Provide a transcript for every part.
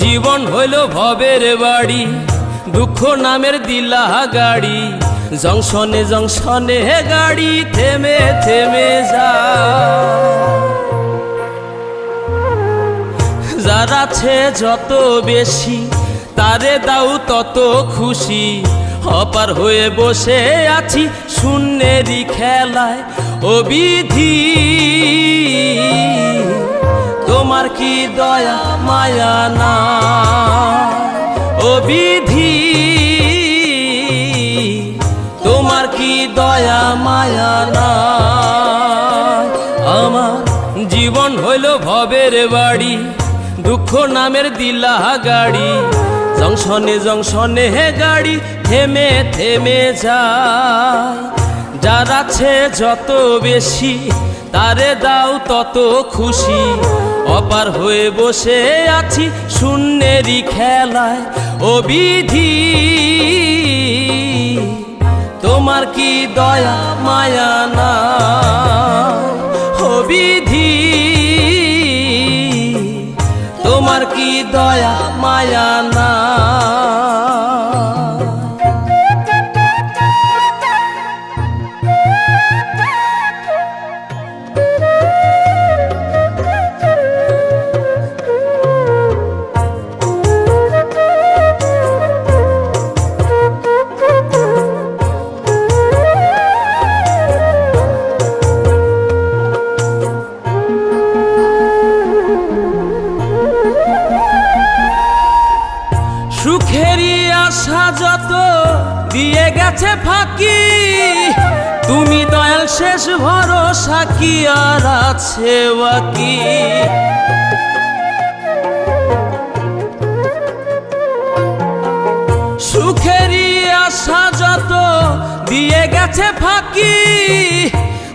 জীবন হইল ভবের বাড়ি, দুঃখ নামের দিলা গাড়ি। জংশনে জংশনে গাড়ি থেমে থেমে যায়। যার আছে যত বেশি তারে দাও তত খুশি। অপার হয়ে বসে আছি শূন্যেরই খেলায়। ও বিধি, তোমার কি দয়া মায়া না? ও বিধি, তোমার কি দয়া মায়া না? আমার জীবন হইল ভবের বাড়ি, দুঃখ নামের দিলা গাড়ি। জংশনে জংশনে গাড়ি থেমে থেমে যায়। যার আছে যত বেশি তারে দাও তত খুশি। অপার হয়ে বসে আছি শূন্যেরই খেলায়। ও বিধি, তোমার কি দয়া মায়া না? ও বিধি, তোমার কি দয়া মায়া না? সুখেরই আশা যত দিয়ে গেছে ফাঁকি। তুমি দয়াল শেষ ভরসা কি আর আছে বাকি? সুখেরই আশা যত দিয়ে গেছে ফাঁকি।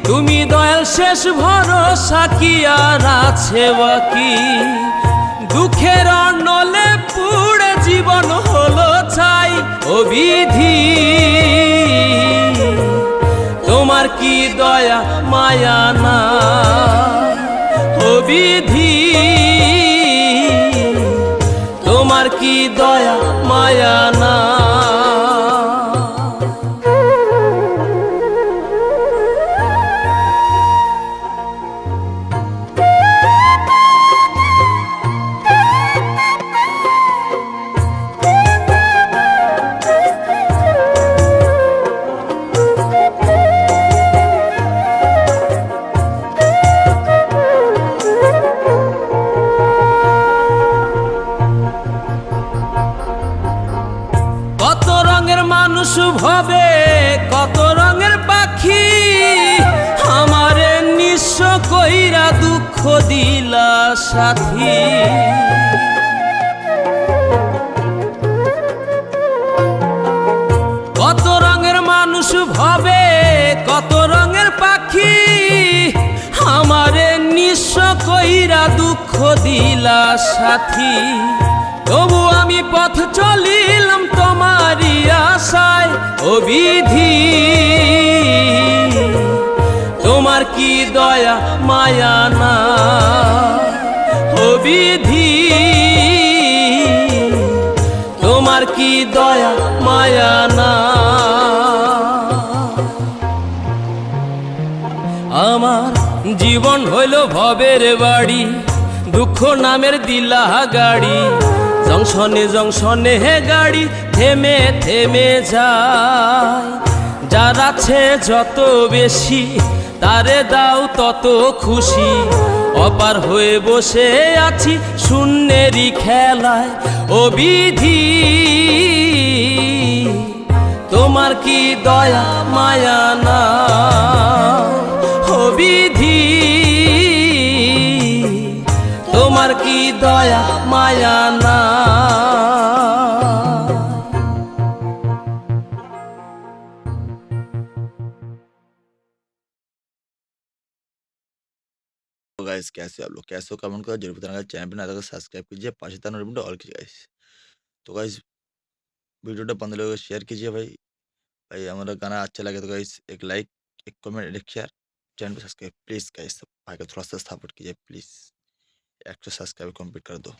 তুমি দয়াল শেষ ভরসা কি আর আছে বাকি? দুঃখের অনলে পুড়ে জীবন হলো ছাই। ও বিধি, তোমার কি দয়া মায়া না? ও বিধি, তোমার কি দয়া মায়া না? কত রঙের মানুষ ভবে, কত রঙের পাখি। আমারে নিঃস্ব কইরা দুঃখ দিলা সাথী। কত রঙের মানুষ ভবে, কত রঙের পাখি। আমারে নিঃস্ব কইরা দুঃখ দিলা সাথী। তবু আমি পথ চলিলাম তোমারই আশায়। ও বিধি, তোমার কি দয়া মায়া না? ও বিধি, তোমার কি দয়া মায়া না? আমার জীবন হইল ভবের বাড়ি, দুঃখ নামের দিলা গাড়ি। জংশনে জংশনে গাড়ি থেমে থেমে যায়। যার আছে যত বেশি তারে দাও তত খুশি। অপার হয়ে বসে আছি শূন্যেরই খেলায়। ও বিধি, তোমার কি দয়া মায়া না? ও বিধি, তোমার কি দয়া মায়া না? तो गाइस कैसे हो आप लोग? कैसे हो कमेंट करो जरूर बताना। चैनल पे नया तो सब्सक्राइब कीजिए, पास ऑल कीजिए गाइस। तो गाइस वीडियोটা बंद लोग शेयर कीजिए भाई। भाई हमारा गाना अच्छा लगे तो गाइस एक लाइक, एक कमेंट, एक शेयर, चैनल पे सब्सक्राइब प्लीज गाइस। भाई को थोड़ा सा सपोर्ट कीजिए प्लीज। 100 सब्सक्राइब कंप्लीट कर दो।